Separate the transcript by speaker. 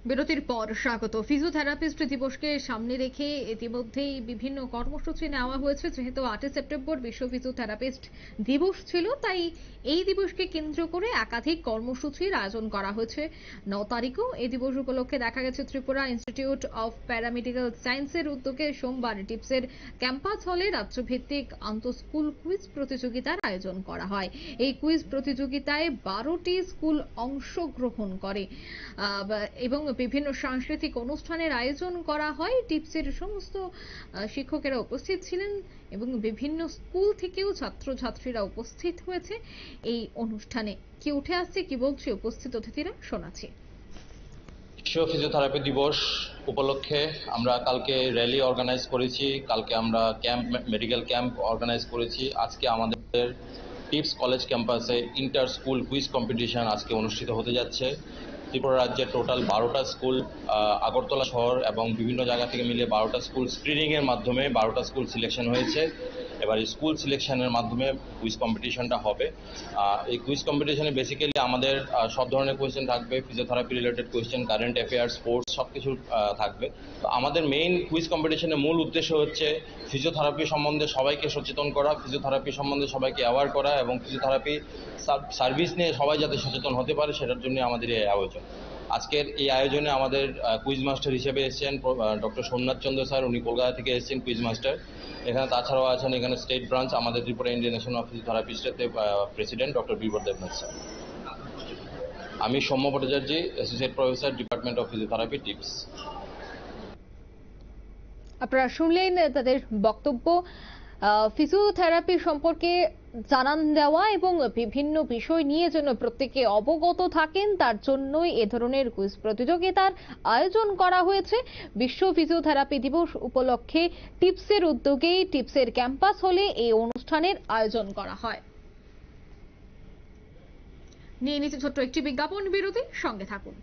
Speaker 1: বিরতির পর স্বাগত। ফিজিওথেরাপিস্ট দিবসকে সামনে রেখে ইতিমধ্যেই বিভিন্ন কর্মসূচি নেওয়া হয়েছে। যেহেতু 8 সেপ্টেম্বর বিশ্ব ফিজিওথেরাপিস্ট দিবস ছিল, তাই এই দিবসকে কেন্দ্র করে একাধিক কর্মসূচির আয়োজন করা হয়েছে। 9 তারিখও এই দিবস উপলক্ষে দেখা গেছে ত্রিপুরা ইনস্টিটিউট অফ প্যারামেডিক্যাল সায়েন্সের উদ্যোগে সোমবার টিপসের ক্যাম্পাস হলে রাজ্যভিত্তিক আন্তঃস্কুল কুইজ প্রতিযোগিতার আয়োজন করা হয়। এই কুইজ প্রতিযোগিতায় 12টি স্কুল অংশগ্রহণ করে এবং বিভিন্ন সাংস্কৃতিক অনুষ্ঠানের আয়োজন করা হয়। টিপসের সমস্ত শিক্ষকেরা উপস্থিত ছিলেন এবং বিভিন্ন স্কুল থেকেও ছাত্রছাত্রীরা উপস্থিত হয়েছে এই অনুষ্ঠানে। কি উঠে আসছে, কি বলছে উপস্থিত অতিথিরা, শোনাচ্ছি।
Speaker 2: বিশ্ব ফিজিওথেরাপি দিবস উপলক্ষে আমরা কালকে র্যালি অর্গানাইজ করেছি, কালকে আমরা মেডিকেল ক্যাম্প অর্গানাইজ করেছি। আজকে আমাদের টিপস কলেজ ক্যাম্পাসে ইন্টার স্কুল কুইজ কম্পিটিশন আজকে অনুষ্ঠিত হতে যাচ্ছে। ত্রিপুরা রাজ্যের টোটাল 12টা স্কুল, আগরতলা শহর এবং বিভিন্ন জায়গা থেকে মিলে 12টা স্কুল স্ক্রিনিংয়ের মাধ্যমে 12টা স্কুল সিলেকশন হয়েছে। এবার এই স্কুল সিলেকশনের মাধ্যমে কুইজ কম্পিটিশনটা হবে। এই কুইজ কম্পিটিশনে বেসিক্যালি আমাদের সব ধরনের কোয়েশ্চেন থাকবে, physiotherapy related question, current affairs, sports সব কিছু থাকবে। তো আমাদের মেইন কুইজ কম্পিটিশনের মূল উদ্দেশ্য হচ্ছে ফিজিওথেরাপি সম্বন্ধে সবাইকে সচেতন করা, ফিজিওথেরাপি সম্বন্ধে সবাইকে অ্যাওয়ার করা এবং ফিজিওথেরাপি সার্ভিস নিয়ে সবাই যাতে সচেতন হতে পারে সেটার জন্য আমাদের এই আয়োজন। আজকের এই আয়োজনে আমাদের কুইজ মাস্টার হিসেবে এসেছেন ডক্টর সোমনাথ চন্দ্র স্যার, উনি কলকাতা থেকে এসেছেন কুইজ মাস্টার। এখানে তাছাড়াও আছেন এখানে স্টেট ব্রাঞ্চ আমাদের ত্রিপুরা ইন্ডিয়ান নেশন অফ ফিজিওথেরাপিস্টের president doctor Birbar Debnath sir. আমি Soumya Bhattacharya, associate professor, department of physiotherapy, TIPS.
Speaker 1: আপনারা শুনলেন তাদের বক্তব্য। ফিজিওথেরাপি সম্পর্কে জানান দেওয়া এবং বিভিন্ন বিষয় নিয়ে যেন প্রত্যেকে অবগত থাকেন তার জন্যই এ ধরনের কুইজ প্রতিযোগিতার আয়োজন করা হয়েছে। বিশ্ব ফিজিওথেরাপি দিবস উপলক্ষে টিপসের উদ্যোগেই টিপসের ক্যাম্পাস হলে এই অনুষ্ঠানের আয়োজন করা হয়। নিয়ে নিচ্ছে ছোট্ট একটি বিজ্ঞাপন বিরতি, সঙ্গে থাকুন।